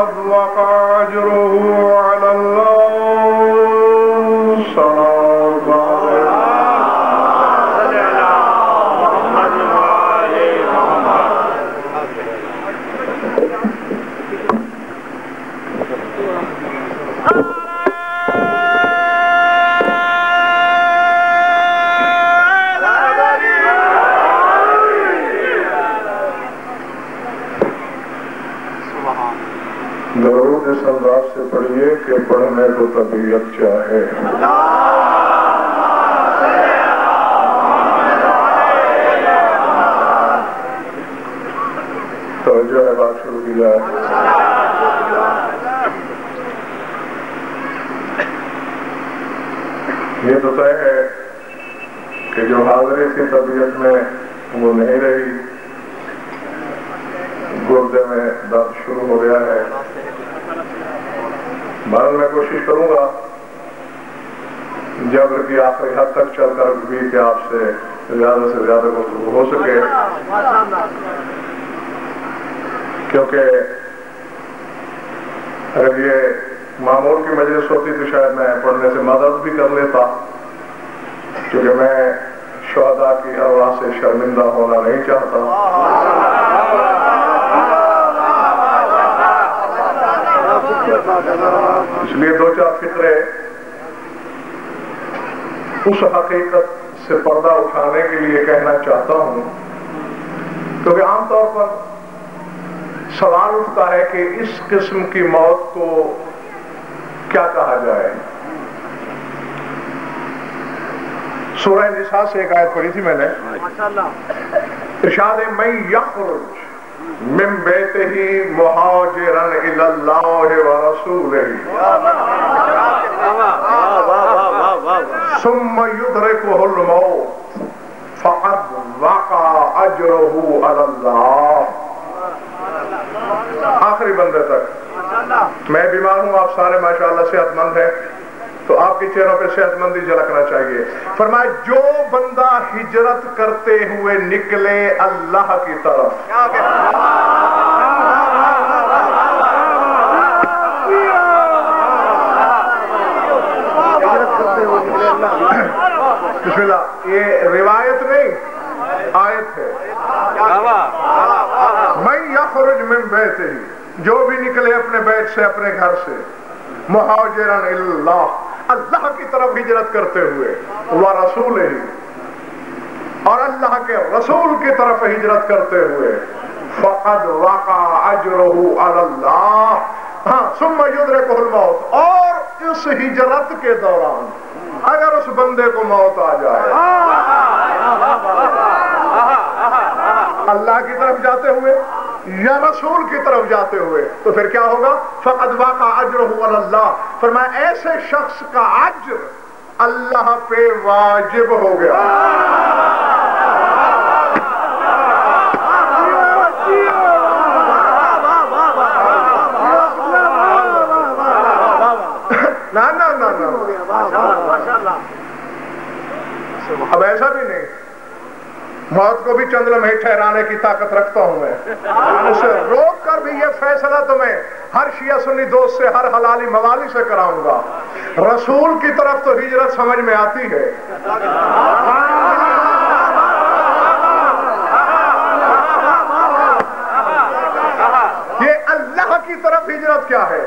فقد وقع أجره على الله صلى الله درود اس انداز سے پڑھیے کہ پڑھنے کو طبیعت چاہے. توجہ ہے، بات شروع کی جائے. یہ تو طے ہے کہ جو حاضری تھی طبیعت میں وہ نہیں رہی، گردے میں درد شروع ہو گیا ہے. میں کوشش کروں گا جبر کی آخری حد تک چل کر بھی کہ آپ سے زیادہ گفتگو ہو سکے، کیونکہ اگر یہ معمول کی مجلس ہوتی تو شاید میں پڑھنے سے مدد بھی کر لیتا، کیونکہ میں شہداء کی ارواح سے شرمندہ ہونا نہیں چاہتا. اس لیے دو چار فقرے اس حقیقت سے پردہ اٹھانے کے لیے کہنا چاہتا ہوں، کیونکہ عام طور پر سوال اٹھتا ہے کہ اس قسم کی موت کو کیا کہا جائے. سورہ نساء سے ایک آیت پڑھی تھی میں نے، ارشاد من یخرج من بیتہ مہاجرا الی اللہ ورسولہ ثم یدرکہ الموت فقد وقع اجرہ علی اللہ. آخری بندے تک. میں بیمار ہوں، آپ سارے ماشاءاللہ صحت مند ہیں، تو آپ کے چہروں پہ صحت مندی جھلکنا چاہیے. فرمایا جو بندہ ہجرت کرتے ہوئے نکلے اللہ کی طرف، بسم اللہ، یہ روایت نہیں آیت ہے. من یخرج من بیتہ، جو بھی نکلے اپنے بیت سے، اپنے گھر سے، مہاجرا الی اللہ، اللہ کی طرف ہجرت کرتے ہوئے، ورسولہ، اور اللہ کے رسول کی طرف ہجرت کرتے ہوئے، فقد وقع اجرہ علی اللہ. ثم یدرکہ الموت، اور اس ہجرت کے دوران اگر اس بندے کو موت آ جائے اللہ کی طرف جاتے ہوئے یا رسول کی طرف جاتے ہوئے، تو پھر کیا ہوگا؟ فقد وقع اجرہ علی اللہ. فرمایا ایسے شخص کا اجر اللہ پہ واجب ہو گیا. اب ایسا بھی نہیں، موت کو بھی چند لمحے ٹھہرانے کی طاقت رکھتا ہوں میں. اسے روک کر بھی یہ فیصلہ تو میں ہر شیعہ سنی دوست سے، ہر حلالی موالی سے کراؤں گا. رسول کی طرف تو ہجرت سمجھ میں آتی ہے، یہ اللہ کی طرف ہجرت کیا ہے؟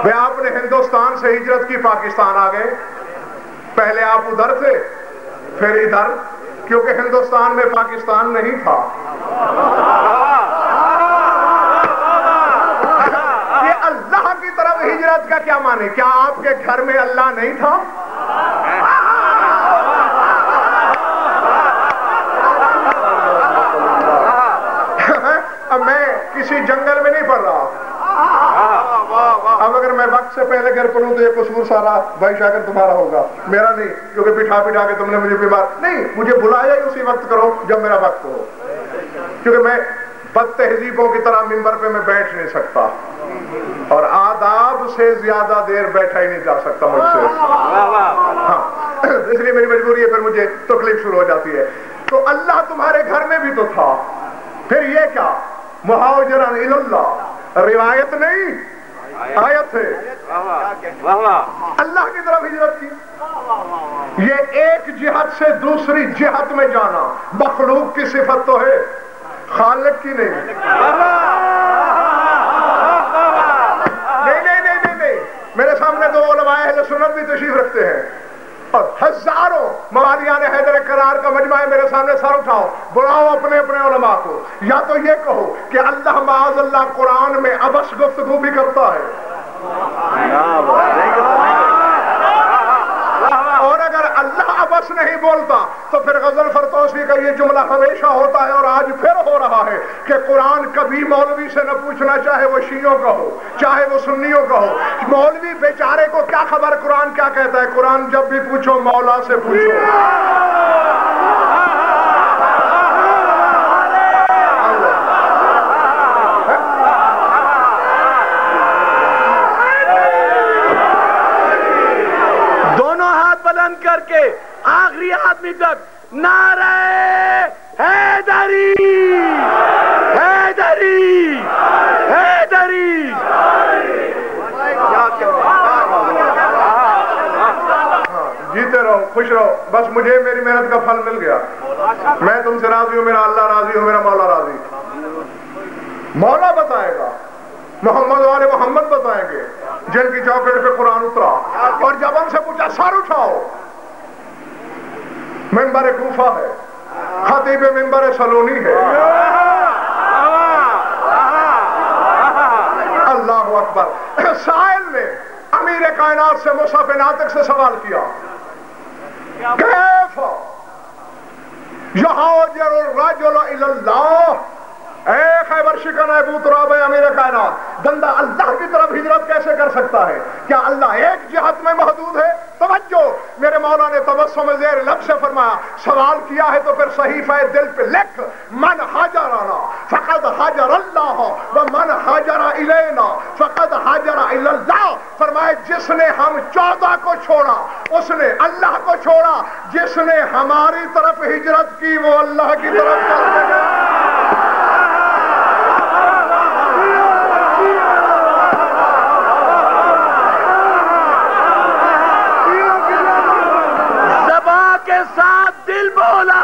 بھئی آپ نے ہندوستان سے ہجرت کی، پاکستان آ گئے. پہلے آپ ادھر تھے پھر ادھر، کیونکہ ہندوستان میں پاکستان نہیں تھا. یہ اللہ کی طرف ہجرت کا کیا معنی؟ کیا آپ کے گھر میں اللہ نہیں تھا؟ اب میں کسی جنگل میں نہیں پڑ رہا. اب اگر میں وقت سے پہلے گھر پڑھوں تو یہ قصور سارا بھائی شاکر تمہارا ہوگا، میرا نہیں، کیونکہ بٹھا کے تم نے مجھے بیمار نہیں، مجھے بلایا ہی اسی وقت کرو جب میرا وقت ہو، کیونکہ میں بد تہذیبوں کی طرح ممبر پہ میں بیٹھ نہیں سکتا، اور آداب سے زیادہ دیر بیٹھا ہی نہیں جا سکتا مجھ سے. ہاں، اس لیے میری مجبوری ہے، پھر مجھے تکلیف شروع ہو جاتی ہے. تو اللہ تمہارے گھر میں بھی تو تھا، پھر یہ کیا؟ مہاجرن الی اللہ، روایت نہیں آیت ہے، اللہ کی طرف ہجرت کی۔ یہ ایک جہت سے دوسری جہت میں جانا مخلوق کی صفت تو ہے، خالق کی نہیں۔ نہیں، میرے سامنے دو علماء اہل سنت بھی تشریف رکھتے ہیں اور ہزاروں موالیان حیدر کرار کا مجمع ہے، میرے سامنے سر اٹھاؤ، بلاؤ اپنے اپنے علماء کو، یا تو یہ کہو کہ اللہ معاذ اللہ قرآن میں عبث گفتگو بھی کرتا ہے، اور اگر اللہ عبث نہیں بولتا تو پھر غزل فرتوسی کا یہ جملہ ہمیشہ ہوتا ہے اور آج پھر ہو رہا ہے کہ قرآن کبھی مولوی سے نہ پوچھنا، چاہے وہ شیعوں کا ہو چاہے وہ سنیوں کا ہو۔ مولوی بیچارے کو کیا خبر قرآن کیا کہتا ہے، قرآن جب بھی پوچھو مولا سے پوچھو۔ کر کے آخری آدمی تک نعرہ حیدری حیدری حیدری۔ جیتے رہو، خوش رہو، بس مجھے میری محنت کا پھل مل گیا، میں تم سے راضی ہوں، میرا اللہ راضی ہوں، میرا مولا راضی۔ مولا بتائے گا، محمد والے محمد بتائیں گے جن کی چوکھٹ پہ قرآن اترا، اور جب ہم سے پوچھا سر اٹھاؤ، ممبر کوفہ ہے، خطیب ممبر سلونی ہے، اللہ اکبر۔ سائل نے امیر کائنات سے مصحف ناطق سے سوال کیا، کیف یہاجر الرجل الی اللہ، اے خیبر شکن ابو تراب امیر کائنات، بندہ اللہ کی طرف ہجرت کیسے کر سکتا ہے؟ کیا اللہ ایک جہت میں محدود ہے؟ توجہ، میرے مولا نے تبسم زیر لب سے فرمایا، سوال کیا ہے تو پھر صحیفہ دل پہ لکھ، من حاجرنا فقد حاجر اللہ ومن حاجر الینا فقد حاجر الی اللہ۔ فرمائے جس نے ہم 14 کو چھوڑا اس نے اللہ کو چھوڑا، جس نے ہماری طرف ہجرت کی وہ اللہ کی طرف چل گیا۔ ساتھ دل بولا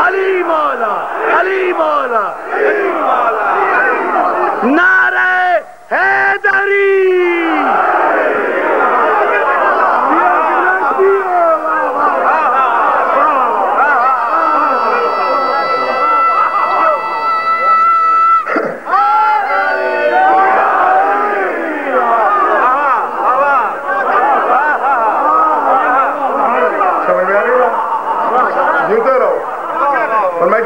علی مولا علی مولا نعرہ حیدری۔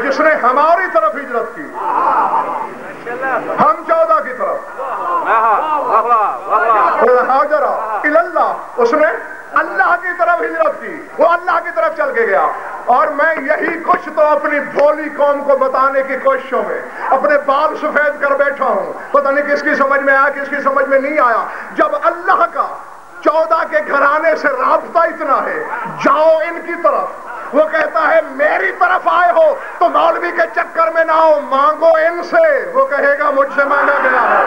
جس نے ہماری طرف ہجرت کی، ہم 14 کی طرف، حاجر الی اللہ، اس نے اللہ کی طرف ہجرت کی، وہ اللہ کی طرف چل کے گیا۔ اور میں یہی کچھ تو اپنی بھولی قوم کو بتانے کی کوششوں میں اپنے بال سفید کر بیٹھا ہوں، پتہ نہیں کس کی سمجھ میں آیا کس کی سمجھ میں نہیں آیا۔ جب اللہ کا 14 کے گھرانے سے رابطہ اتنا ہے، جاؤ ان کی طرف، وہ کہتا ہے میری طرف آئے ہو تو مولوی کے چکر میں نہ ہو، مانگو ان سے، وہ کہے گا مجھ سے مانگا گیا ہے۔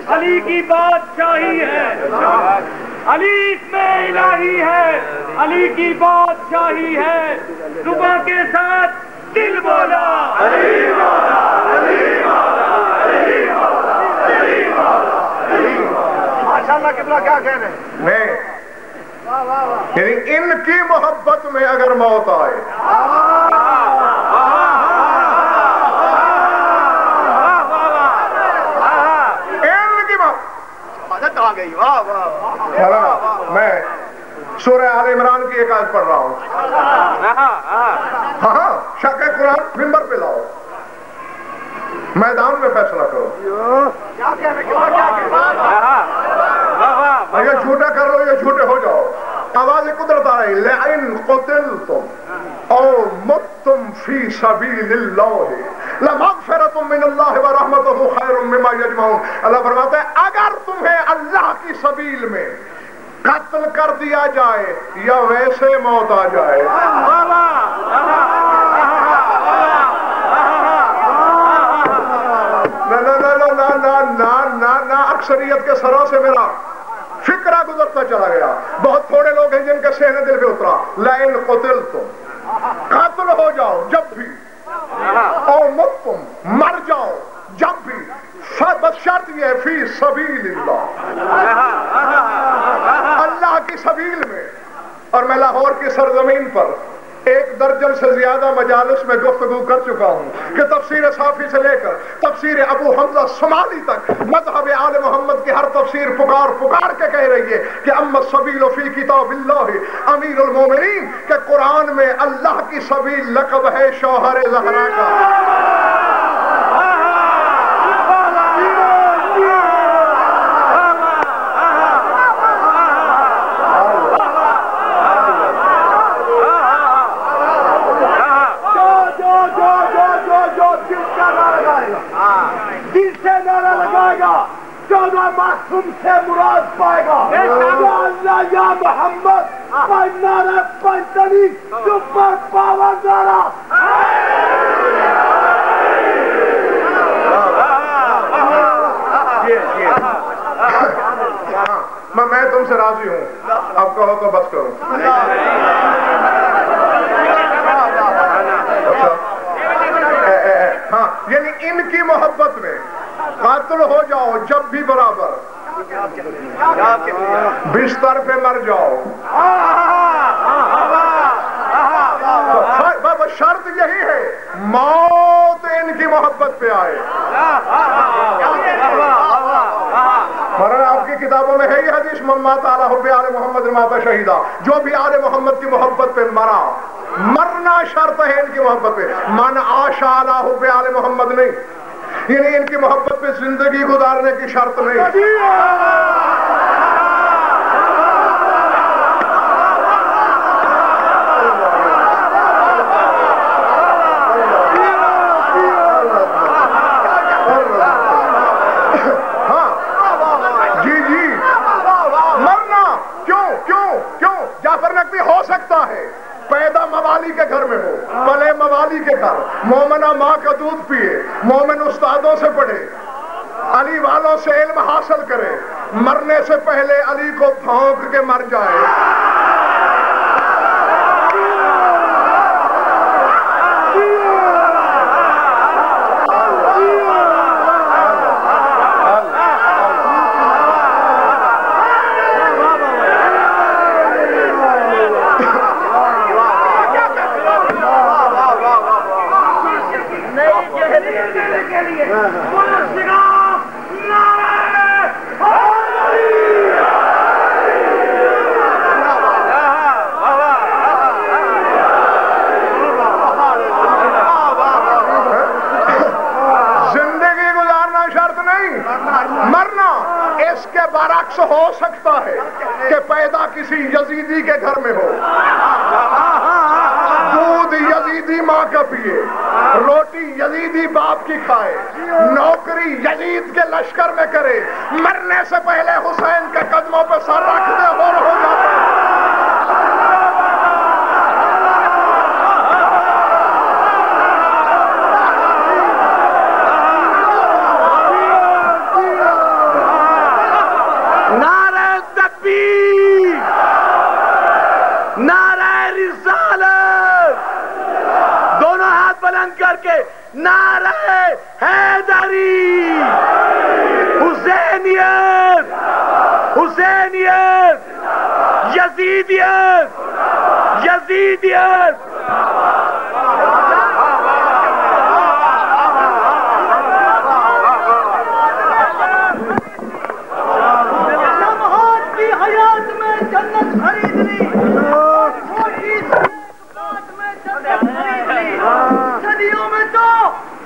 علی کی بادشاہی ہے، علی اس میں الہی ہے، علی کی بادشاہی ہے، صبح کے ساتھ دل بولا علی مولا علی مولا علی مولا علی مولا علی مولا۔ ماشاءاللہ کتنا کیا کہہ رہے ہیں، نہیں یعنی ان کی محبت میں اگر موت آئے، میں سورہ آل عمران کی ایک آیت پڑھ رہا ہوں، ہاں شک قرآن ممبر پہ لاؤ، میدان میں فیصلہ کرو۔ فی سبیل اللہ لمغفرۃ من اللہ ورحمتہ خیر مما یجمعون. اللہ فرماتا ہے اگر تمہیں اللہ کی سبیل میں قتل کر دیا جائے یا ویسے موت آ جائے. نہ اکثریت کے سروں سے میرا فکرہ گزرتا چلا گیا. بہت تھوڑے لوگ ہیں جن کے سہنے دل پہ اترا لئن قتلتم قتل ہو جاؤ جب بھی او متم مر جاؤ جب بھی بس شرط یہ ہے فی سبیل اللہ اللہ کی سبیل میں. اور میں لاہور کی سرزمین پر 1 درجن سے زیادہ مجالس میں گفتگو کر چکا ہوں کہ تفسیر صافی سے لے کر تفسیر ابو حمزہ سمالی تک مذہب آل محمد کی ہر تفسیر پکار کے کہہ رہی ہے کہ اما السبیل فی کتاب اللہ امیر المومنین، کہ قرآن میں اللہ کی سبیل لقب ہے شوہر زہرا کا. دل سے نعرہ لگائے گا 14 معصوم سے مراد پائے گا یا اللہ یا محمد نعرہ پنجتنی سپر پاور نعرہ. میں تم سے راضی ہوں، اب کہو تو بس کرو. ہاں یعنی ان کی محبت میں قاتل ہو جاؤ جب بھی برابر، بستر پہ مر جاؤ. شرط یہی ہے موت ان کی محبت پہ آئے. مولانا آپ کی کتابوں میں ہے یہ حدیث من مات علی حب آل محمد مات شہیدہ، جو بھی آل محمد کی محبت پہ مرا، مرنا شرط ہے ان کی محبت پہ. من عاش علی حب آل محمد نہیں، یعنی ان کی محبت پہ زندگی گزارنے کی شرط نہیں. ہو سکتا ہے پیدا موالی کے گھر میں ہو، پلے موالی کے گھر، مومنہ ماں کا دودھ پیے، مومن استادوں سے پڑھے، علی والوں سے علم حاصل کرے، مرنے سے پہلے علی کو بھونک کے مر جائے. برعکس ہو سکتا ہے کہ پیدا کسی یزیدی کے گھر میں ہو، دودھ یزیدی ماں کا پیے، روٹی یزیدی باپ کی کھائے، نوکری یزید کے لشکر میں کرے، مرنے سے پہلے حسین کے قدموں پہ سر رکھ دے اور ہو جاتا ہے. کر کے نعرہ حیدری، حسینیت، حسینیت، یزیدیت، یزیدیت. لمحات کی حیات میں جنت خرید لی، چھوٹی رات میں جنت خرید لی، صدیوں میں تو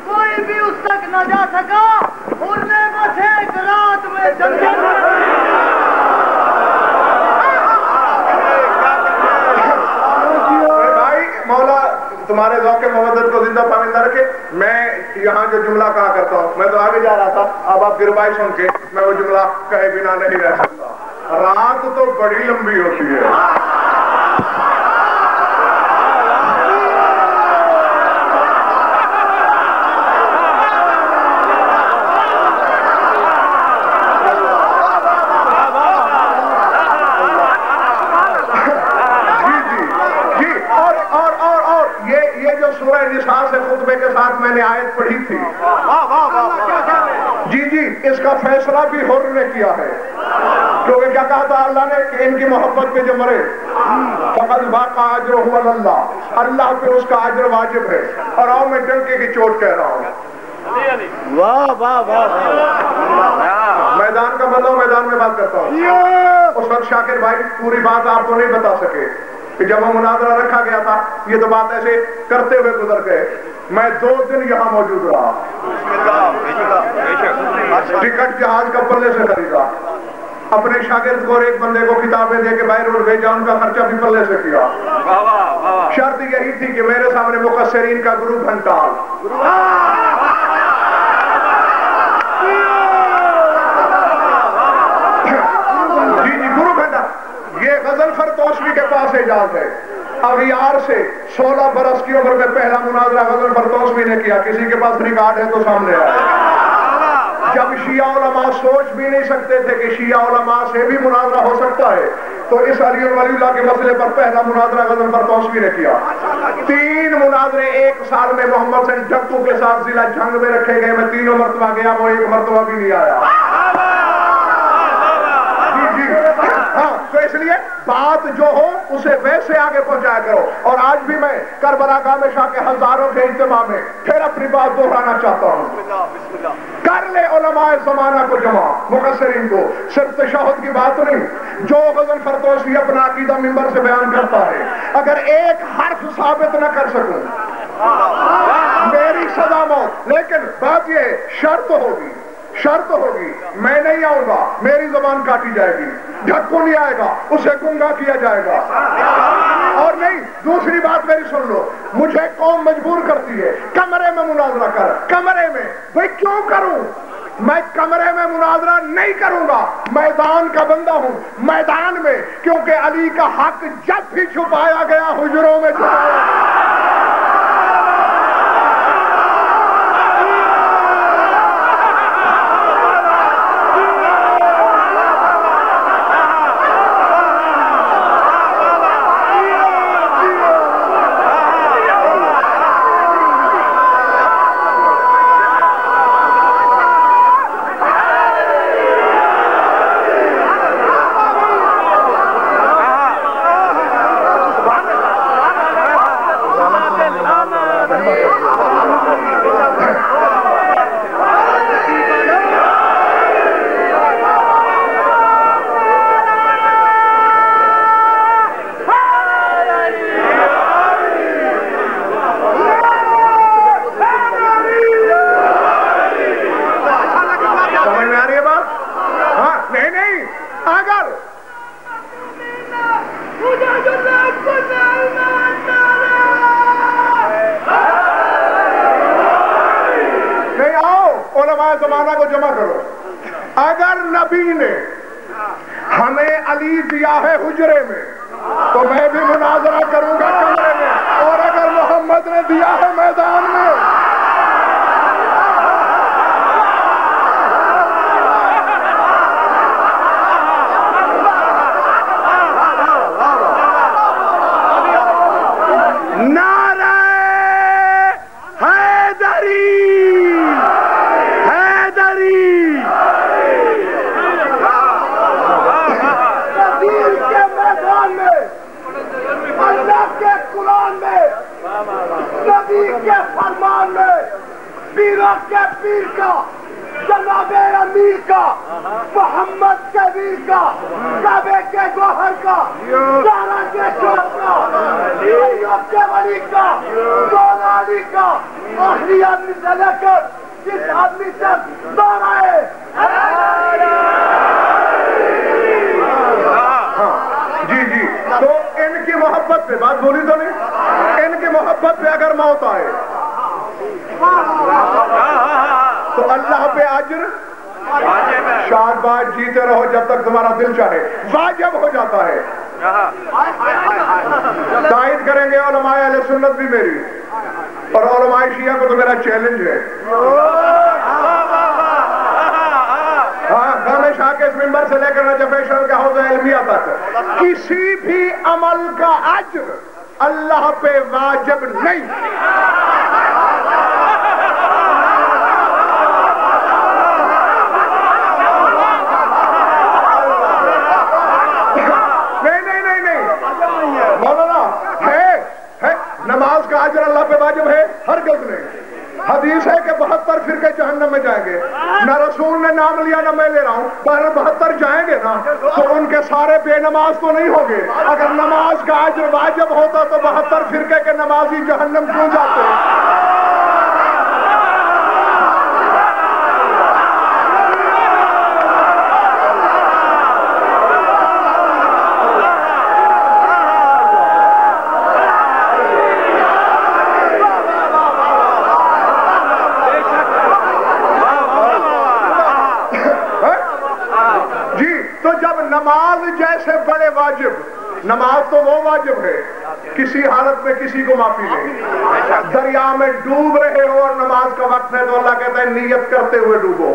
کوئی بھی اس تک نہ جا سکا، انہوں نے بس ایک رات میں جنت تمہارے ذوق مودت کو زندہ پامندہ رکھے. میں یہاں جو جملہ کہا کرتا ہوں, میں تو آگے جا رہا تھا, اب آپ گربائی سن کے میں وہ جملہ کہے بنا نہیں رہ سکتا. رات تو بڑی لمبی ہوتی ہے. سورہ نساء سے خطبے کے ساتھ میں نے آیت پڑھی تھی. جی اس کا فیصلہ بھی حر نے کیا ہے, کیونکہ کیا کہا تھا اللہ نے کہ ان کی محبت پہ جو مرے فقد باقا اجرہ علی اللہ, اللہ پہ اس کا اجر واجب ہے. اور آؤ میں ڈنکے کی چوٹ کہہ رہا ہوں. واہ واہ واہ, میدان کا بدلاؤ میدان میں بات کرتا ہوں. اس وقت شاکر بھائی پوری بات آپ کو نہیں بتا سکے کہ جب وہ مناظرہ رکھا گیا تھا, یہ تو بات ایسے کرتے ہوئے گزر گئے. میں 2 دن یہاں موجود رہا. ٹکٹ جہاز کا پلے سے خریدا, اپنے شاگرد کو اور ایک بندے کو کتابیں دے کے باہر روڈ بھیجا, ان کا خرچہ بھی پلے سے کیا. شرط یہی تھی کہ میرے سامنے مقصرین کا گروپ گھنٹال. جی گروپ گھنٹال, یہ غزل فرتوسوی کے پاس اجازت ہے. اغیار سے 16 برس کی عمر میں پہلا مناظرہ غزل فرتوسوی نے کیا. کسی کے پاس ریکارڈ ہے تو سامنے آیا. جب شیعہ علماء سوچ بھی نہیں سکتے تھے کہ شیعہ علماء سے بھی مناظرہ ہو سکتا ہے, تو اس علی ولی اللہ کے مسئلے پر پہلا مناظرہ غزل فرتوسوی نے کیا. 3 مناظرے ایک سال میں محمد حسین ڈکو کے ساتھ ضلع جھنگ میں رکھے گئے. میں 3 مرتبہ گیا, وہ 1 مرتبہ بھی نہیں آیا. تو اس لیے بات جو ہو اسے ویسے آگے پہنچایا کرو. اور آج بھی میں کربلا گامے شاہ کے ہزاروں کے اجتماع میں پھر اپنی بات دہرانا چاہتا ہوں. کر لے علماء زمانہ کو جمع, مقصرین کو. صرف تشہد کی بات نہیں, جو غزل فرتوسوی اپنا عقیدہ منبر سے بیان کرتا ہے, اگر ایک حرف ثابت نہ کر سکوں میری سزا موت. لیکن بات یہ شرط ہوگی, میں نہیں آؤں گا, میری زبان کاٹی جائے گی. ڈھکو نہیں آئے گا, اسے گنگا کیا جائے گا. اور نہیں, دوسری بات میری سن لو, مجھے قوم مجبور کرتی ہے کمرے میں مناظرہ کر. کمرے میں بھئی کیوں کروں؟ میں کمرے میں مناظرہ نہیں کروں گا, میدان کا بندہ ہوں. میدان میں, کیونکہ علی کا حق جب بھی چھپایا گیا حجروں میں چھپایا گیا. زمانہ کو جمع کرو. اگر نبی نے ہمیں علی دیا ہے حجرے میں تو میں بھی مناظرہ کروں گا کمرے میں, اور اگر محمد نے دیا ہے میدان میں. کے پیر کا, جناب امیر کا, محمد کے ویر کا, کعبے کے گوہر کا, زہرا کے شوق کا, ایوب کے ولی کا, مولا علی کا, آخری آدمی سے لے کر جس آدمی تک دہرائے. جی تو ان کی محبت پہ بات بولی تو نہیں, ان کی محبت پہ اگر موت آئے تو اللہ پہ اجر شاد باد جیتے رہو جب تک تمہارا دل چاہے واجب ہو جاتا ہے. تائید کریں گے علماء اہل سنت بھی میری اور علماء شیعہ کو تو میرا چیلنج ہے. ہاں گامے شاہ کے اس منبر سے لے کر نجف شرف کے حوض علمیہ تک کسی بھی عمل کا اجر اللہ پہ واجب نہیں. نماز کا اجر اللہ پہ واجب ہے ہرگز نہیں. حدیث ہے کہ 72 فرقے جہنم میں جائیں گے. نہ رسول نے نام لیا نہ میں لے رہا ہوں. 72 جائیں گے نا تو ان کے سارے بے نماز تو نہیں ہوں گے. اگر نماز کا اجر واجب ہوتا تو 72 فرقے کے نمازی جہنم کیوں جاتے؟ نماز جیسے بڑے واجب، نماز تو وہ واجب ہے کسی حالت میں کسی کو معافی نہیں. دریا میں ڈوب رہے ہو اور نماز کا وقت ہے تو اللہ کہتا ہے نیت کرتے ہوئے ڈوبو.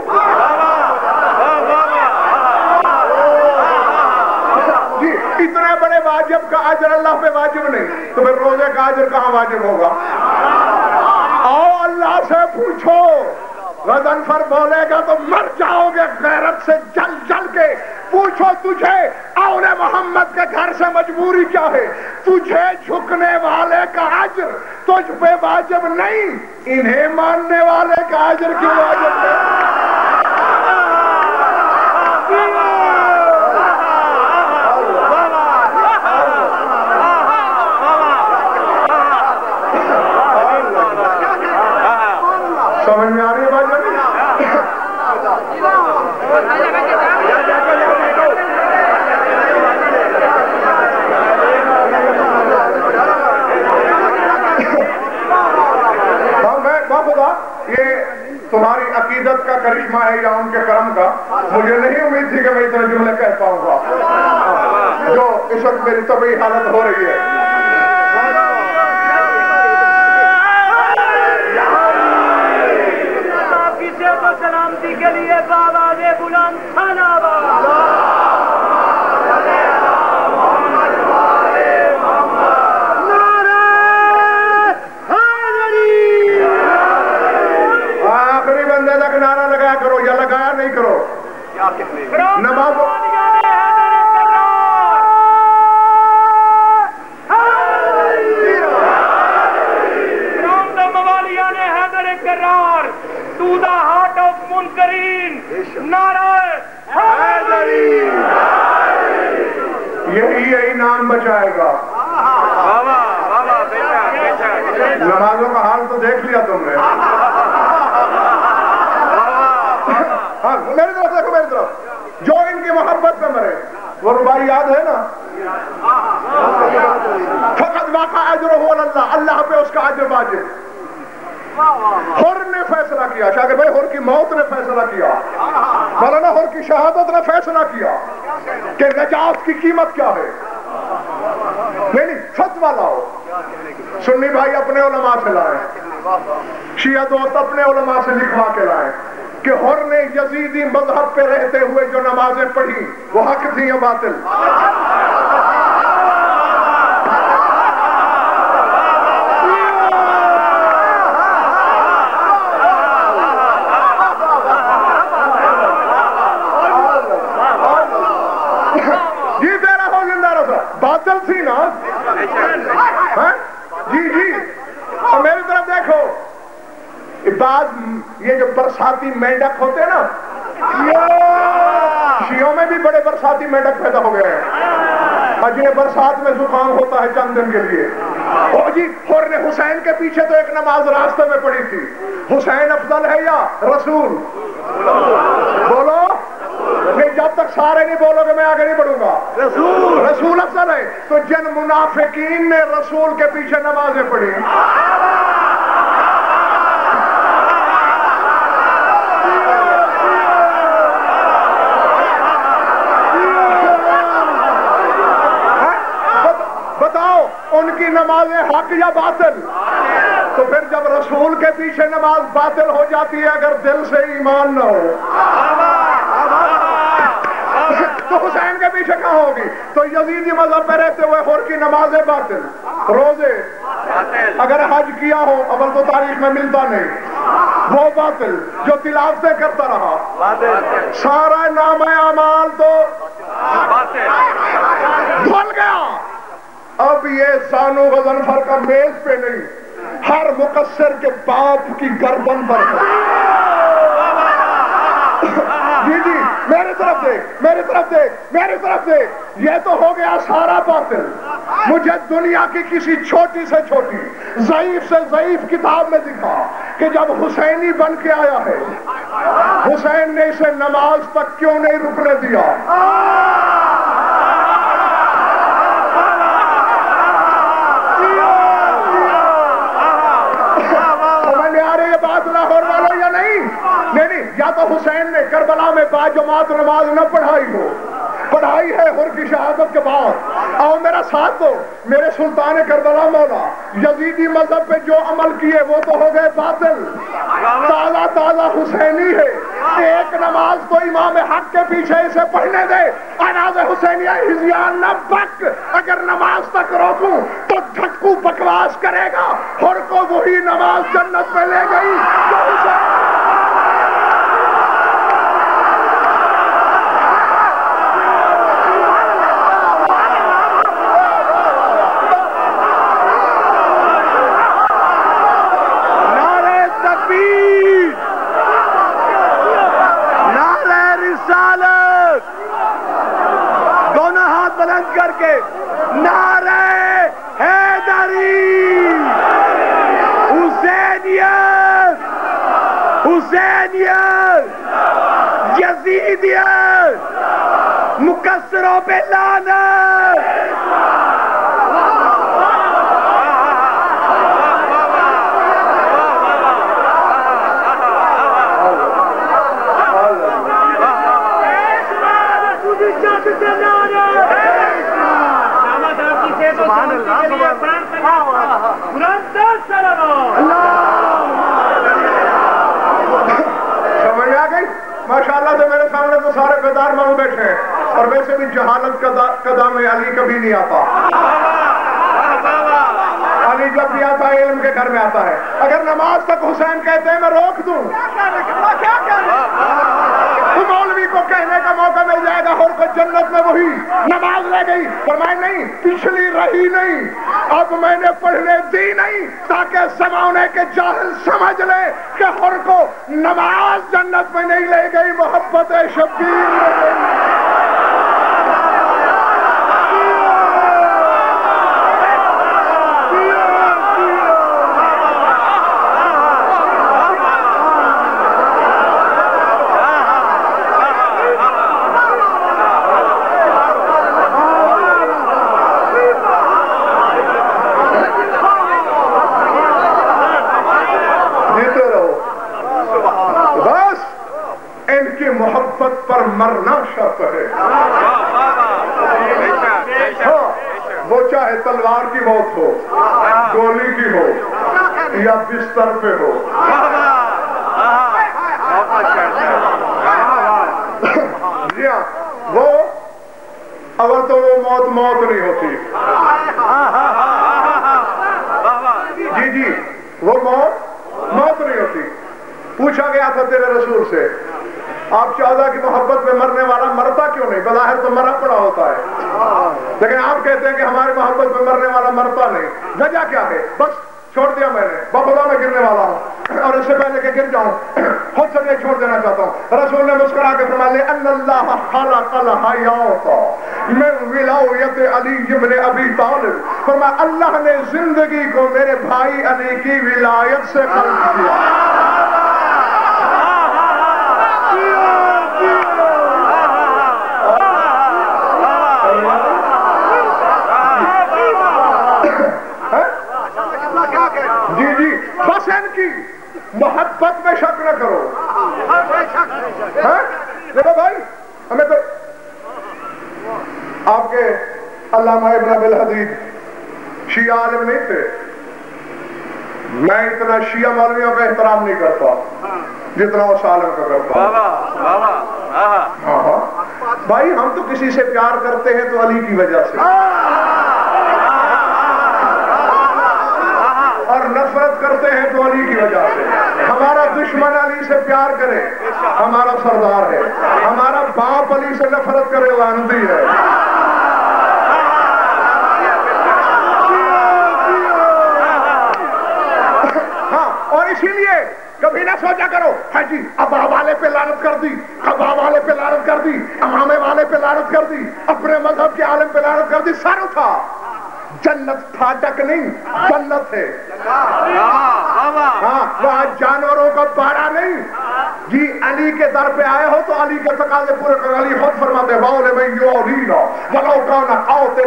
جی اتنے بڑے واجب کا اجر اللہ پہ واجب نہیں تو پھر روزے کا اجر کہاں واجب ہوگا؟ آؤ اللہ سے پوچھو. غضنفر بولے گا تو مر جاؤ گے غیرت سے جل جل کے. پوچھو تجھے اول محمد کے گھر سے مجبوری کیا ہے؟ تجھے جھکنے والے کا اجر تجھ پہ واجب نہیں، انہیں ماننے والے کا اجر کیوں واجب ہے؟ سمجھ میں آ رہی ہے بات؟ یہ تمہاری عقیدت کا کرشمہ ہے یا ان کے کرم کا؟ مجھے نہیں امید تھی کہ میں اتنے جملے کہہ پاؤں گا جو اس وقت میری طبعی حالت ہو رہی ہے. سلامتی کے لیے بابا نے بلند کھانا نعرہ لگایا کرو یا لگایا نہیں کرو. نماز موالیہ نے حیدر کرار ٹو دا ہارٹ آف منکرین نعرہ حیدری. یہی نام بچائے گا. نمازوں کا حال تو دیکھ لیا تم نے. ہاں میری طرف دیکھو، میری طرف. جو ان کی محبت میں مرے وہ ربائی یاد ہے نا، فقط واقع اجرہ اللہ، اللہ پہ اس کا اجر واجب. حر نے فیصلہ کیا، شاگرد بھائی حر کی موت نے فیصلہ کیا، مولانا حر کی شہادت نے فیصلہ کیا کہ نجات کی قیمت کیا ہے. نہیں فتویٰ لاؤ. سنی بھائی اپنے علماء سے لائیں، شیعہ دوست اپنے علماء سے لکھوا کے لائیں کہ حر نے یزیدی مذہب پہ رہتے ہوئے جو نمازیں پڑھی وہ حق تھی یا باطل؟ جی تیرا ہو زندہ رہا باطل تھی نا. جی جی اور میری طرف دیکھو. بعض یہ جو برساتی مینڈک ہوتے ہیں نا، شیعوں میں بھی بڑے برساتی مینڈک پیدا ہو گئے ہیں. جنہیں برسات میں زکام ہوتا ہے چند دن کے لیے. اور جی حر نے حسین کے پیچھے تو ایک نماز راستے میں پڑھی تھی. حسین افضل ہے یا رسول؟ بولو. نہیں جب تک سارے نہیں بولو گے میں آگے نہیں بڑھوں گا. رسول افضل ہے. تو جن منافقین نے رسول کے پیچھے نمازیں پڑھی نماز حق یا باطل؟ تو پھر جب رسول کے پیچھے نماز باطل ہو جاتی ہے اگر دل سے ایمان نہ ہو تو حسین کے پیچھے کہاں ہوگی؟ تو یزیدی مذہب میں رہتے ہوئے حر کی نمازیں باطل، روزے اگر حج کیا ہو اول تو تاریخ میں ملتا نہیں وہ باطل، جو تلاوتیں کرتا رہا سارا نام اعمال تو بھول گیا۔ اب یہ زانو غضنفر کا میز پہ نہیں، ہر مقصر کے باپ کی گردن پر جی جی میری طرف دیکھ، میری طرف دیکھ، میری طرف دیکھ، یہ تو ہو گیا سارا باطل۔ مجھے دنیا کی کسی چھوٹی سے چھوٹی ضعیف سے ضعیف کتاب میں دکھا کہ جب حسینی بن کے آیا ہے حسین نے اسے نماز تک کیوں نہیں رکنے دیا؟ نہیں، یا تو حسین نے کربلا میں با جماعت نماز نہ پڑھائی ہو، پڑھائی ہے حر کی شہادت کے بعد۔ اور میرا ساتھ دو، میرے سلطان کربلا مولا یزیدی مذہب پہ جو عمل کیے وہ تو ہو گئے باطل، تازہ تازہ حسینی ہے۔ ایک نماز تو امام حق کے پیچھے اسے پڑھنے دے، آواز حسینیہ ہزیان نہ بک، اگر نماز تک روکوں تو ڈھکو بکواس کرے گا، حر کو وہی نماز جنت میں لے گئی جو حسین کر کے نعرہ حیدری، حسینیت، حسینیت، یزیدیت، مقصروں پہ لعنت۔ سمجھ آ گئی؟ ماشاءاللہ سے میرے سامنے تو سارے بیدار مانگ بیٹھے ہیں، اور ویسے بھی جہالت کا دام علی کبھی نہیں آتا۔ علی جب بھی آتا ہے علم کے گھر میں آتا ہے۔ اگر نماز تک حسین کہتے ہیں میں روک دوں، مولوی کو کہنے کا موقع مل جائے گا حر کو جنت میں وہی نماز لے گئی، فرمائے نہیں پچھلی رہی نہیں، اب میں نے پڑھنے دی نہیں تاکہ زمانے کے جاہل سمجھ لے کہ حر کو نماز جنت میں نہیں لے گئی، محبت شبیر میں گئی۔ محبت پر مرنا شرط ہے، وہ چاہے تلوار کی موت ہو، گولی کی ہو یا بستر پہ ہو۔ جی ہاں، وہ اول تو وہ موت نہیں ہوتی، جی جی وہ موت نہیں ہوتی۔ پوچھا گیا تھا تیرے رسول سے آپ چودہ کی محبت میں مرنے والا مرتا کیوں نہیں؟ بظاہر تو مرا پڑا ہوتا ہے، لیکن آپ کہتے ہیں کہ ہماری محبت میں مرنے والا مرتا نہیں، وجہ کیا ہے؟ بس چھوڑ دیا میں نے، بخدا میں گرنے والا ہوں، اور اس سے پہلے کہ گر جاؤں خود سے نہیں چھوڑ دینا چاہتا ہوں۔ رسول نے مسکرا کے فرمایا لِأَنَّ اللَّهَ خَلَقَ الْحَيَاةَ مِنْ وِلَایَّةِ عَلِيِّ بْنِ أَبِي طالب، فرمایا اللہ نے زندگی کو میرے بھائی علی کی ولایت سے خلق کیا۔ جی جی بس ان کی محبت میں شک نہ کرو۔ دیکھو بھائی ہمیں تو آپ کے علامہ ابن ابی الحدید شیعہ عالم نہیں تھے. میں اتنا شیعہ مولویوں کا احترام نہیں کرتا جتنا اس عالم کا کرتا. بھائی ہم تو کسی سے پیار کرتے ہیں تو علی کی وجہ سے, اور نفرت کرتے ہیں تو علی کی وجہ سے. ہمارا دشمن علی سے پیار کرے ہمارا سردار ہے, ہمارا باپ علی سے نفرت کرے لعنتی ہے. ہاں, اور اسی لیے کبھی نہ سوچا کرو ہاں جی ابا والے پہ لعنت کر دی, ابا والے پہ لعنت کر دی, امامے والے پہ لعنت کر دی, اپنے مذہب کے عالم پہ لعنت کر دی. سر اٹھا, جنت پھاٹک نہیں, جنت ہے. ہاں, وہاں جانوروں کا باڑا نہیں. جی علی کے در پہ آئے ہو تو علی کے تقاضے پورے کرو. علی خود فرماتے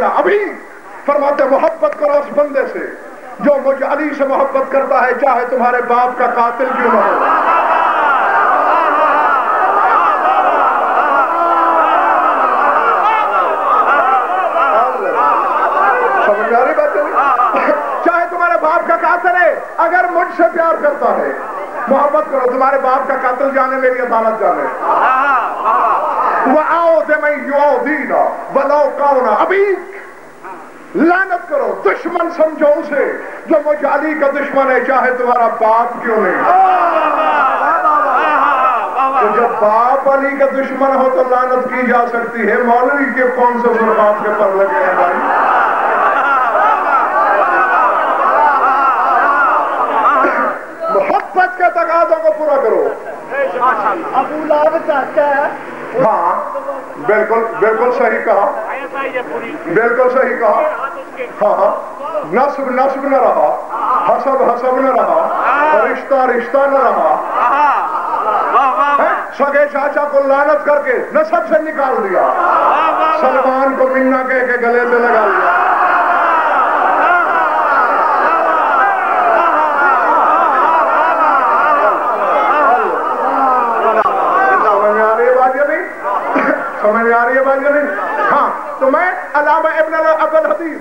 ابھی فرماتے محبت کرو اس بندے سے جو مجھے علی سے محبت کرتا ہے, چاہے تمہارے باپ کا قاتل کیوں نہ ہو. چاہے تمہارے باپ کا قاتل ہے, اگر مجھ سے پیار کرتا ہے محبت کرو. تمہارے باپ کا قاتل جانے میری عدالت جانے. ابھی لعنت کرو, دشمن سمجھو اسے جو مجھ علی کا دشمن ہے, چاہے تمہارا باپ کیوں نہیں. تو جب باپ علی کا دشمن ہو تو لعنت کی جا سکتی ہے. مولوی کے کون سے باپ کے پر لگے ہیں بھائی. محبت کے تقاضوں کو پورا کرو. ابو لہب چاہتا ہے. ہاں بالکل بالکل صحیح کہا, بالکل صحیح کہا. ہاں ہاں, نسب نسب نہ رہا, حسب حسب نہ رہا, رشتہ رشتہ نہ رہا. سگے چاچا کو لعنت کر کے نسب سے نکال دیا, سلمان کو منا کہہ کے گلے سے لگا دیا. سمجھ میں آ رہی ہے بات یا نہیں؟ ہاں, تو میں علامہ ابن عبدالحدیث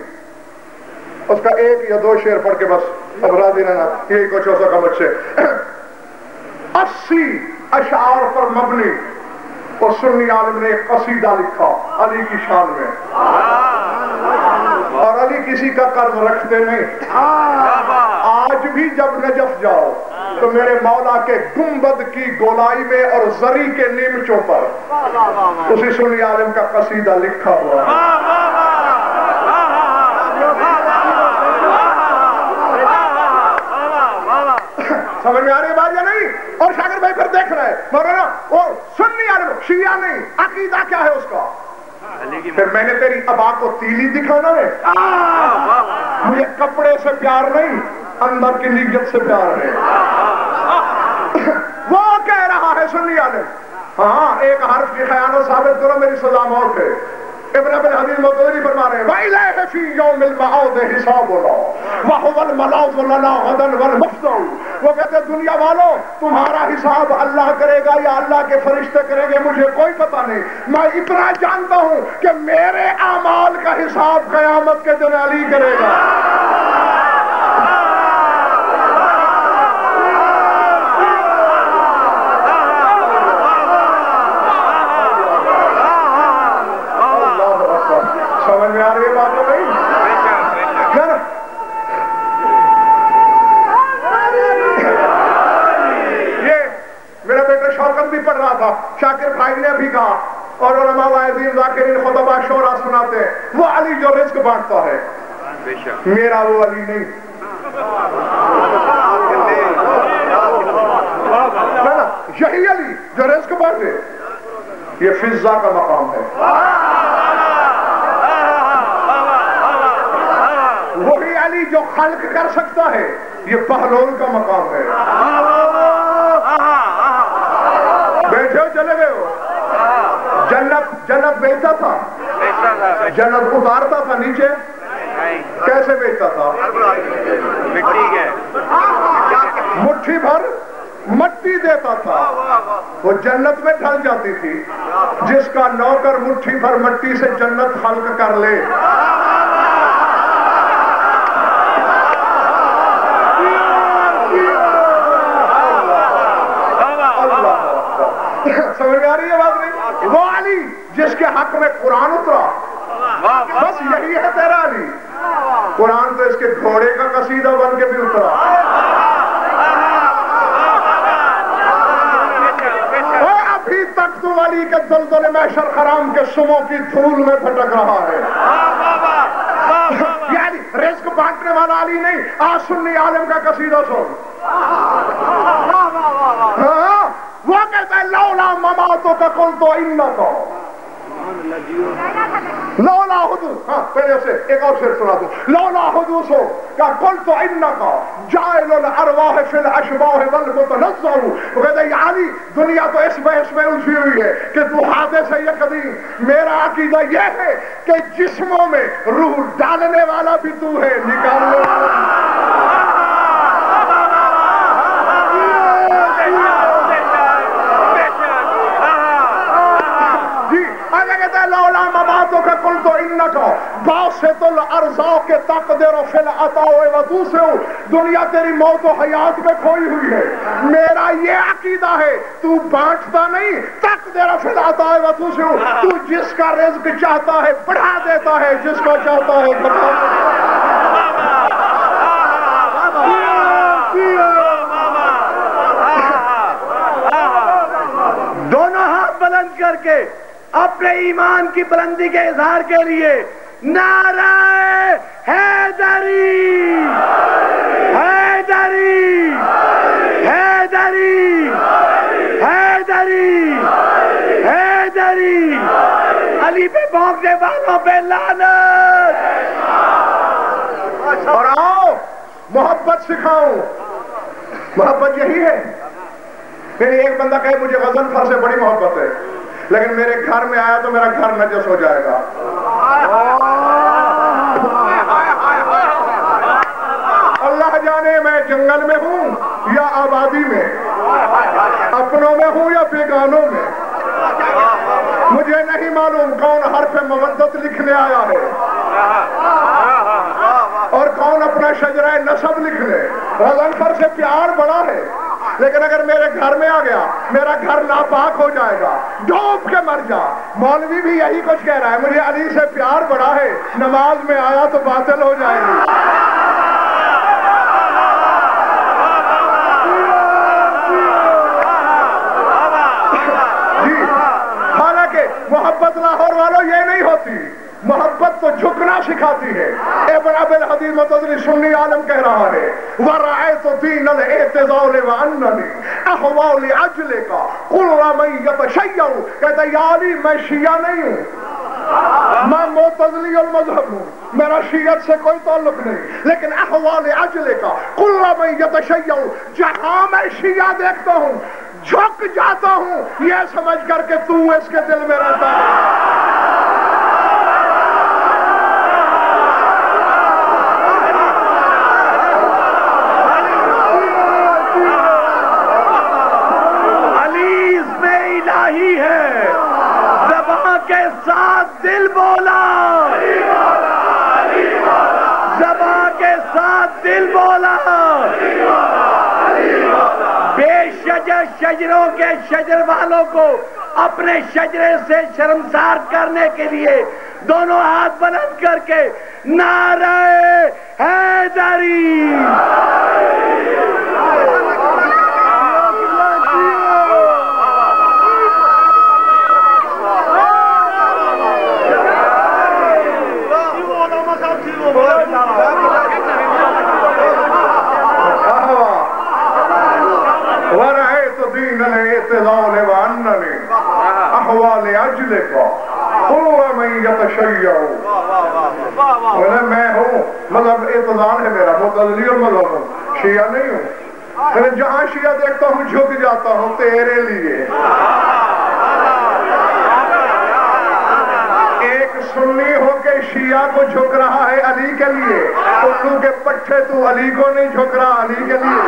اس کا ایک یا دو شعر پڑھ کے بس اب راضی رہنا, یہی کچھ ہو سکا مجھ سے. 80 اشعار پر مبنی اور سنی عالم نے ایک قصیدہ لکھا علی کی شان میں, اور علی کسی کا قرض رکھتے نہیں. آج بھی جب نجف جاؤ تو میرے مولا کے گنبد کی گولائی میں اور زری کے نیمچوں پر اسی سنی عالم کا قصیدہ لکھا ہوا. سمجھ میں آ رہی ہے بات یا نہیں؟ اور شاگرد بھائی پھر دیکھ رہے مولانا وہ سنی عالم شیعہ نہیں, عقیدہ کیا ہے اس کا؟ پھر میں نے تیری ابا کو تیلی دکھانا ہے. مجھے کپڑے سے پیار نہیں, اندر کی نیت سے پیار ہے. وہ کہہ رہا ہے سنی عالم, ہاں ایک حرف کی خیانت ثابت کرو میری سزا موت ہے. ابن عبدالحدیث مقدری فرما رہے ہیں وَإِلَيْهِ فِي يَوْمِ الْمَعَوْدِ حِسَابُنَا وَهُوَ الْمَلَوْزُ لَنَا غَدًا وَالْمُفْضَوْ. وہ کہتے ہیں دنیا والوں تمہارا حساب اللہ کرے گا یا اللہ کے فرشتے کریں گے مجھے کوئی پتہ نہیں, میں اتنا جانتا ہوں کہ میرے اعمال کا حساب قیامت کے دن علی کرے گا. سمجھ میں آ رہی ہے بات تو نہیں؟ یہ میرا بیٹا شوکت بھی پڑھ رہا تھا, شاکر بھائی نے بھی کہا, اور علماء واعظین ذاکرین خطبہ شورا سناتے ہیں وہ علی جو رزق بانٹتا ہے, میرا وہ علی نہیں. یہی علی جو رزق بانٹے یہ فضا کا مقام ہے. وہی علی جو خلق کر سکتا ہے یہ بہلول کا مقام ہے. بیٹھے ہو چلے گئے ہو. جنت بیچتا تھا, جنت اتارتا تھا نیچے, کیسے بیچتا تھا؟ مٹھی بھر مٹی دیتا تھا, وہ جنت میں ڈھل جاتی تھی. جس کا نوکر مٹھی بھر مٹی سے جنت خلق کر لے حق میں قرآن اترا. بس یہی ہے تیرا علی. قرآن تو اس کے گھوڑے کا قصیدہ بن کے بھی اترا. ابھی تک تو علی کے دلدل محشر حرام کے سموں کی دھول میں بھٹک رہا ہے. یعنی رزق بانٹنے والا علی نہیں. آج سنی عالم کا قصیدہ سن. وہ کہتا ہے لولا مماتو کا قلت انکا لولا حدوث. پہلے اسے ایک اور شعر سنا دوں. لولا حدوثو کا قلت انکا جائل الارواح فی الاشباح والمتنزع. وہ کہتا ہے علی دنیا تو اس بحث میں الجھی ہوئی ہے کہ تو حادث ہے یا قدیم. میرا عقیدہ یہ ہے کہ جسموں میں روح ڈالنے والا بھی تو ہے, نکالنے والا لولا مماتو کا قل تو انکا باسط الارزاق کے تقدر فی العطاء ودوسع. دنیا تیری موت و حیات میں کھوئی ہوئی ہے. میرا یہ عقیدہ ہے تو بانٹتا نہیں, تقدر فی العطاء ودوسع. تو جس کا رزق چاہتا ہے بڑھا دیتا ہے, جس کو چاہتا ہے بڑھا دیتا ہے. دونوں ہاتھ بلند کر کے اپنے ایمان کی بلندی کے اظہار کے لیے نعرہ حیدری حیدری حیدری حیدری حیدری. علی پہ بھونکنے والوں پہ لعنت. اور آؤ محبت سکھاؤں. محبت یہی ہے. میری ایک بندہ کہے مجھے غضنفر سے بڑی محبت ہے, لیکن میرے گھر میں آیا تو میرا گھر نجس ہو جائے گا. اللہ جانے میں جنگل میں ہوں یا آبادی میں, اپنوں میں ہوں یا بیگانوں میں. مجھے نہیں معلوم کون حرف مودت لکھنے آیا ہے اور کون اپنا شجرہ نسب لکھنے. غضنفر سے پیار بڑا ہے, لیکن اگر میرے گھر میں آ گیا میرا گھر ناپاک ہو جائے گا, ڈوب کے مر جا. مولوی بھی یہی کچھ کہہ رہا ہے, مجھے علی سے پیار بڑا ہے, نماز میں آیا تو باطل ہو جائے گی. جی حالانکہ محبت لاہور والوں یہ نہیں ہوتی. محبت تو جھکنا سکھاتی ہے. ابن ابی الحدیث متضلی سنی عالم کہہ رہا ہے وَرَأَيْتُ دِينَ الْاِعْتِزَالِ وَأَنَّنِي أَحْوَالِ عَجْلِكَ قُلْ مَنْ يَتَشَيَّعُ. کہتا ہے یا علی میں شیعہ نہیں ہوں, میں معتزلی المذہب ہوں, میرا شیعت سے کوئی تعلق نہیں, لیکن احوال عجلِكَ قُلْ مَنْ يَتَشَيَّعُ. جہاں میں شیعہ دیکھتا ہوں جھک جاتا ہوں, یہ سمجھ کر کہ تو اس کے دل میں رہتا ہے. کے ساتھ دل بولا, زبان کے ساتھ دل بولا. بے شجر شجروں کے شجر والوں کو اپنے شجرے سے شرمسار کرنے کے لیے دونوں ہاتھ بلند کر کے نعرہ حیدری. احوال عجلِكَ قُلْ مَنْ يَتَشَيَّعُ. میں ہوں مذہب اعتزال ہے میرا, معتزلی اور مذہب ہوں, شیعہ نہیں ہوں. میں جہاں شیعہ دیکھتا ہوں جھک جاتا ہوں تیرے لیے. ایک سنی ہو کے شیعہ کو جھک رہا ہے علی کے لیے, الو کے پٹھے تو علی کو نہیں جھک رہا, علی کے لیے.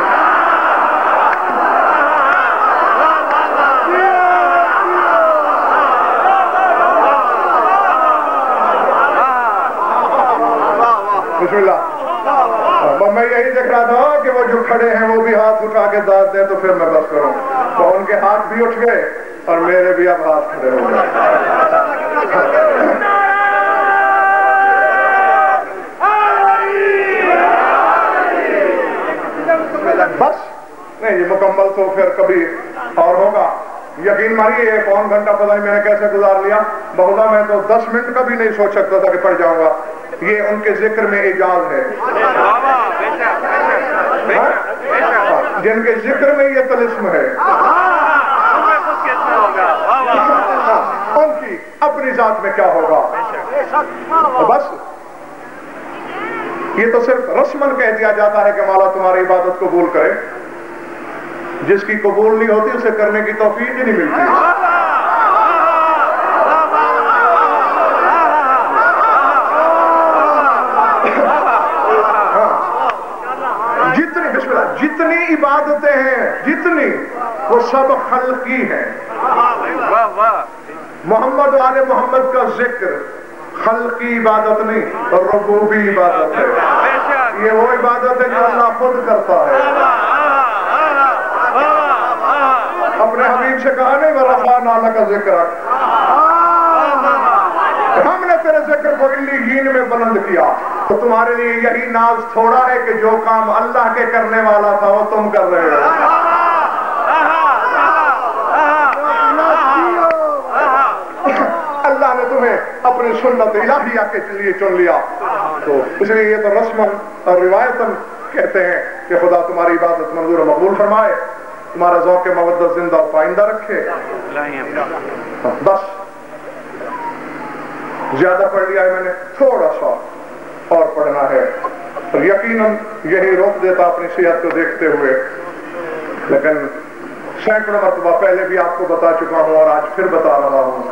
بسم اللہ. میں یہی دیکھ رہا تھا کہ وہ جو کھڑے ہیں وہ بھی ہاتھ اٹھا کے داد دیں تو پھر میں بس کروں, تو ان کے ہاتھ بھی اٹھ گئے اور میرے بھی اب ہاتھ کھڑے ہو گئے. ماری یہ پون گھنٹہ پتہ نہیں میں نے کیسے گزار لیا، بخدا میں تو 10 منٹ کا بھی نہیں سوچ سکتا تھا کہ پڑھ جاؤں گا. یہ ان کے ذکر میں اعجاز ہے، جن کے ذکر میں یہ طلسم ہے، ان کی اپنی ذات میں کیا ہوگا. بس یہ تو صرف رسمن کہہ دیا جاتا ہے کہ مولا تمہاری عبادت قبول کرے، جس کی قبول نہیں ہوتی اسے کرنے کی توفیق ہی نہیں ملتی. جتنی عبادتیں ہیں، جتنی، وہ سب خلقی ہیں. محمد و آل محمد کا ذکر خلقی عبادت نہیں، ربوبی عبادت ہے. یہ وہ عبادت ہے جو اللہ خود کرتا ہے. اپنے حبیب سے کہا نہیں وَرَفَعْنَا لَكَ ذِكْرَكَ، ہم نے تیرے ذکر کو علیین میں بلند کیا. تو تمہارے لیے یہی ناز تھوڑا ہے کہ جو کام اللہ کے کرنے والا تھا وہ تم کر رہے ہو. اللہ نے تمہیں اپنی سنت الہیہ کے لیے چن لیا. تو اس لیے یہ تو رسماً اور روایتاً کہتے ہیں کہ خدا تمہاری عبادت منظور و مقبول فرمائے، تمہارا ذوق مودت زندہ و پائندہ رکھے. بس زیادہ پڑھ لیا ہے میں نے، تھوڑا سا اور پڑھنا ہے. اور یقیناً یہی روک دیتا اپنی صحت کو دیکھتے ہوئے، لیکن سینکڑوں مرتبہ پہلے بھی آپ کو بتا چکا ہوں اور آج پھر بتا رہا ہوں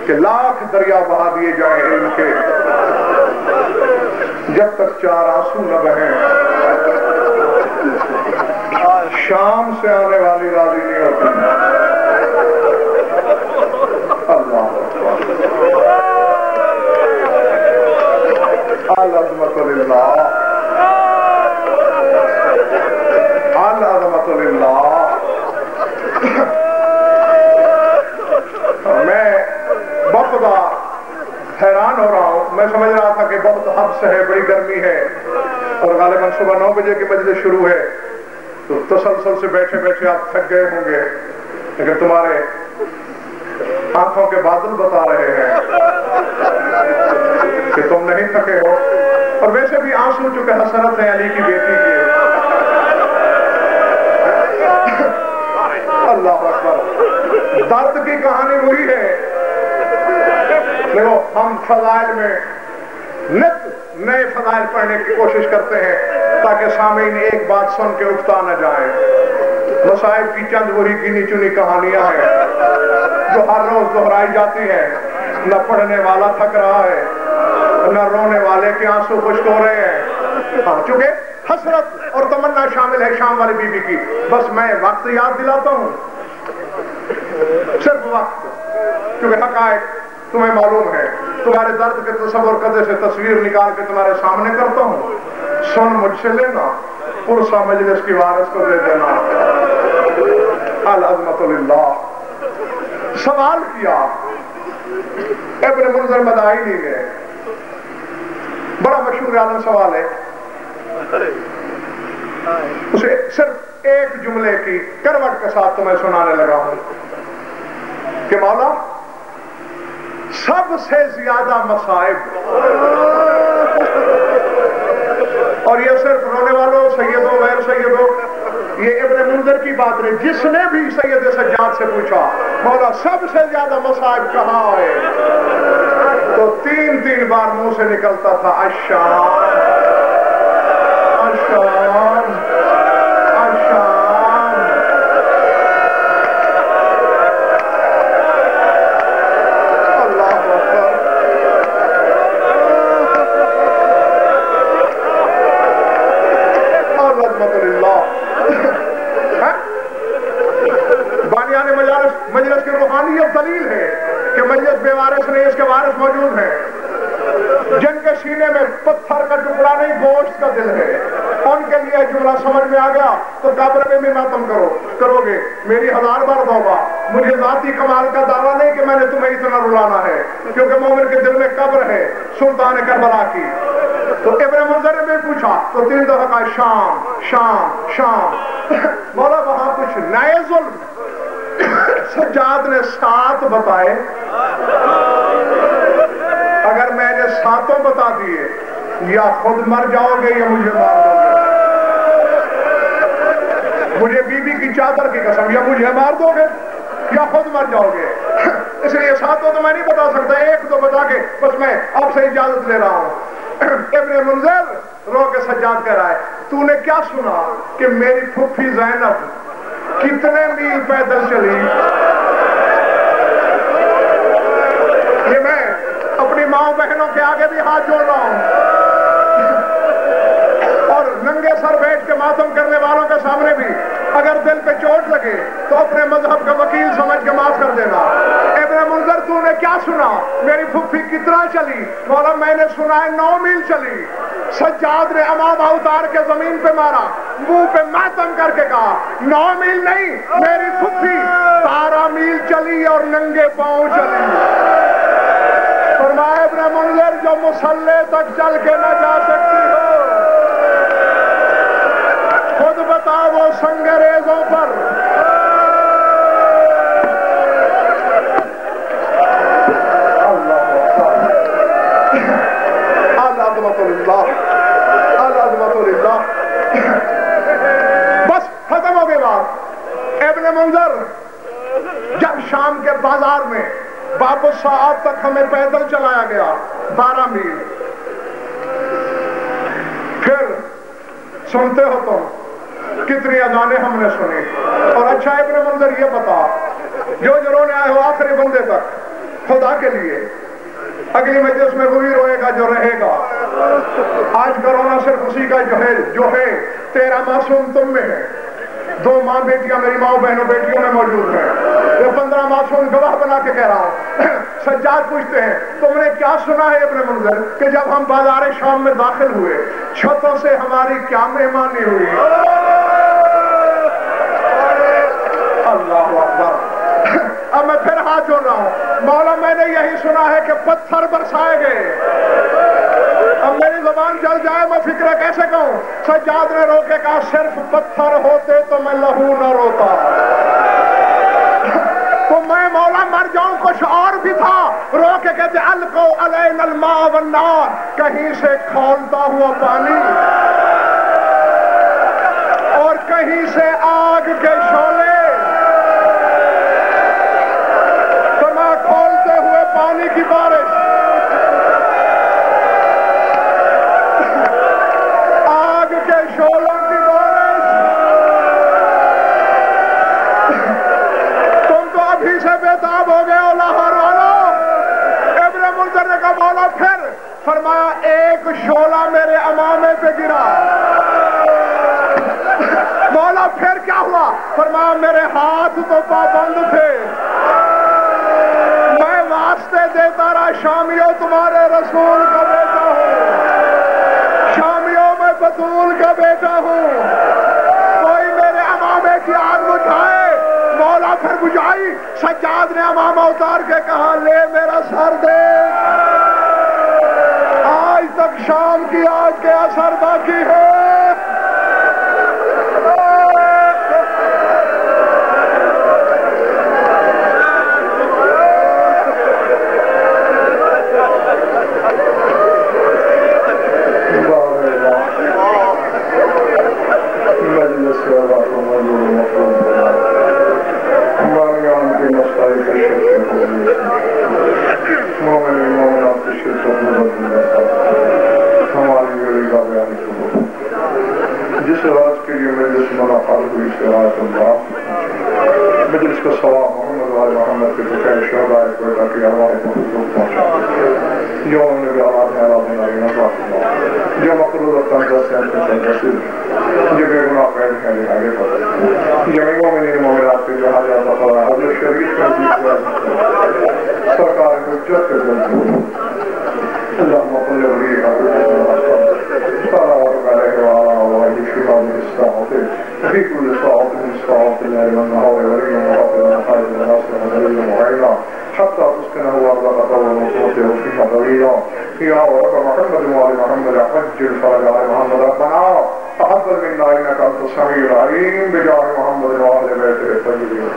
کہ لاکھ دریا بہا دیے جائیں علم کے، جب تک 4 آنسو نہ بہیں شام سے آنے والی راضی نہیں ہوتی. اللہ العظمت للہ، العظمت للہ. میں بخدا حیران ہو رہا ہوں. میں سمجھ رہا تھا کہ بہت حبس ہے، بڑی گرمی ہے، اور غالباً صبح 9 بجے کی مجلس شروع ہے، تو تسلسل سے بیٹھے بیٹھے آپ تھک گئے ہوں گے. لیکن تمہارے آنکھوں کے بادل بتا رہے ہیں کہ تم نہیں تھکے ہو. اور ویسے بھی آنسو چونکہ حسرت ہے علی کی بیٹی کے. اللہ اکبر. درد کی کہانی وہی ہے. دیکھو ہم فضائل میں نت نئے فضائل پڑھنے کی کوشش کرتے ہیں تاکہ سامعین ایک بات سن کے اکتا نہ جائیں. مصائب کی چند وہی گنی چنی کہانیاں ہیں جو ہر روز دہرائی جاتی ہیں. نہ پڑھنے والا تھک رہا ہے، نہ رونے والے کے آنسو خشک ہو رہے ہیں. ہاں چونکہ حسرت اور تمنا شامل ہے شام والی بی بی کی. بس میں وقت یاد دلاتا ہوں، صرف وقت، کیونکہ حقائق تمہیں معلوم ہے. تمہارے درد کے تصور قدر سے تصویر نکال کے تمہارے سامنے کرتا ہوں. سن مجھ سے لینا، پرسا مجلس کی وارث کو دے دینا. العظمت للہ. سوال کیا ابن منذر مدائنی نے، بڑا مشہور عالم سوال ہے. اسے صرف ایک جملے کی کروٹ کے ساتھ تمہیں سنانے لگا ہوں کہ مولا سب سے زیادہ مصائب، اور یہ صرف رونے والوں، سیدوں، غیر سیدوں، یہ ابن منذر کی بات نہیں. جس نے بھی سید سجاد سے پوچھا مولا سب سے زیادہ مصائب کہاں ہے، تو 3 بار منہ سے نکلتا تھا الشام، الشام، الشام. اللہ اکبر. العظمت للہ. بانیان مجلس کی روحانیت دلیل ہے کہ مجلس بے وارث نہیں، اس کے وارث موجود ہیں. جن کے سینے میں پتھر کا ٹکڑا نہیں گوشت کا دل ہے، ان کے لیے جملہ سمجھ میں آ گیا تو قبر میں بھی ماتم کرو گے. میری 1000 بار توبہ. مجھے ذاتی کمال کا دعویٰ نہیں کہ میں نے تمہیں اتنا رلانا ہے، کیونکہ مومن کے دل میں قبر ہے سلطان کربلا کی. تو ابن منذر نے پوچھا تو 3 دفعہ کہا شام، شام، شام. مولا وہاں کچھ نئے ظلم سجاد نے 7 بتائے. اگر میں نے 7 بتا دیے یا خود مر جاؤ گے یا مجھے مار دو گے. مجھے بی بی کی چادر کی قسم، یا مجھے مار دو گے یا خود مر جاؤ گے. اس لیے 7 تو میں نہیں بتا سکتا، 1 تو بتا کے بس میں آپ سے اجازت لے رہا ہوں. ابن منذر رو کے سجاد کہہ رہا ہے تو نے کیا سنا کہ میری پھوپھی زینب کتنے میل پیدل چلی. یہ میں اپنی ماں بہنوں کے آگے بھی ہاتھ جوڑ رہا ہوں، اور ننگے سر بیٹھ کے ماتم کرنے والوں کے سامنے بھی اگر دل پہ چوٹ لگے تو اپنے مذہب کا وکیل سمجھ کے معاف کر دینا. ابن منذر تو نے کیا سنا میری پھوپھی کتنا چلی؟ مولا میں نے سنا ہے 9 میل چلی. سجاد نے امامہ اتار کے زمین پہ مارا، منہ پہ ماتم کر کے کہا 9 میل نہیں، میری پھوپھی 12 میل چلی اور ننگے پاؤں چلی. فرمایا ابن منذر جو مصلے تک چل کے نہ جا سکتی ہو، خود بتا وہ سنگریزوں پر بس ختم ہو گئی بات. ابن منذر جب شام کے بازار میں باب الساعات تک ہمیں پیدل چلایا گیا 12 میل. پھر سنتے ہو تم کتنی اذانیں ہم نے سنی. اور اچھا ابن منذر یہ بتا جو رونے آئے ہو آخری بندے تک خدا کے لیے، اگلی مجلس میں وہی روئے گا جو رہے گا. آج کرونا صرف اسی کا جو ہے 13 معصوم تم میں ہے. 2 ماں بیٹیاں میری ماں بہنوں بیٹیوں میں موجود ہیں. یہ 15 معصوم گواہ بنا کے کہہ رہا ہوں. سجاد پوچھتے ہیں تم نے کیا سنا ہے ابن منذر کہ جب ہم بازار شام میں داخل ہوئے چھتوں سے ہماری کیا مہمانی ہوئی؟ اللہ اکبر. اب میں پھر ہاتھ جوڑ رہا ہوں. مولا میں نے یہی سنا ہے کہ پتھر برسائے گئے. اب میری زبان چل جائے میں فکر کیسے کہوں. سجاد نے رو کے کہا صرف پتھر ہوتے تو میں لہو نہ روتا، تو میں مولا مر جاؤں. کچھ اور بھی تھا. رو کے کہتے القو علینا الماء والنار، کہیں سے کھولتا ہوا پانی اور کہیں سے آگ کے شعلے. کھولتے ہوئے پانی کی بارش، آگ کے شعلوں کی بارش. تم تو ابھی سے بےتاب ہو گئے ہو لاہور والو. ابن منذر نے کہا مولا پھر؟ فرمایا ایک شعلہ میرے امامے پہ گرا. مولا پھر کیا ہوا؟ فرمایا میرے ہاتھ تو پابند تھے، واسطے دیتا رہا شامیوں تمہارے رسول کا بیٹا ہوں، شامیوں میں بطول کا بیٹا ہوں. کوئی میرے امامے کی آگ بجھائے. مولا پھر بجھائی. سجاد نے امامہ اتار کے کہا لے میرا سر دے. آج تک شام کی آگ کے اثر باقی ہے. جس راز کے لیے مجلس منعقد ہوئی سے راز اللہ مجلس کا ثواب محمد وآل محمد کے فقیر شہداء کوئٹہ کی ارواح کو حضور پہنچا. یوم نبی آلات حیرات ناری نظر اللہ جو مقرور تنظر سے انت تنظر جو بے گناہ قید ہے لہاگے پر جمعی مومنین مومنات کے جو حاجات اخرا حضر شریف کا جیت سرکار حجت کے ذلت اللہم قل ولی صلی اللہ علیہ وآلہ شفاء من الساعة في كل ساعة من ساعات الليل والنهار وليا وحافظا وخالدا وناصرا ودليلا وعينا حتى تسكنه أرضك طولا وتوطئ فيها ضريرا يا رب محمد وآل محمد حج الفرج على محمد ربنا تقبل منا إنك أنت السميع العليم بجاه محمد وآل بيته الطيبين.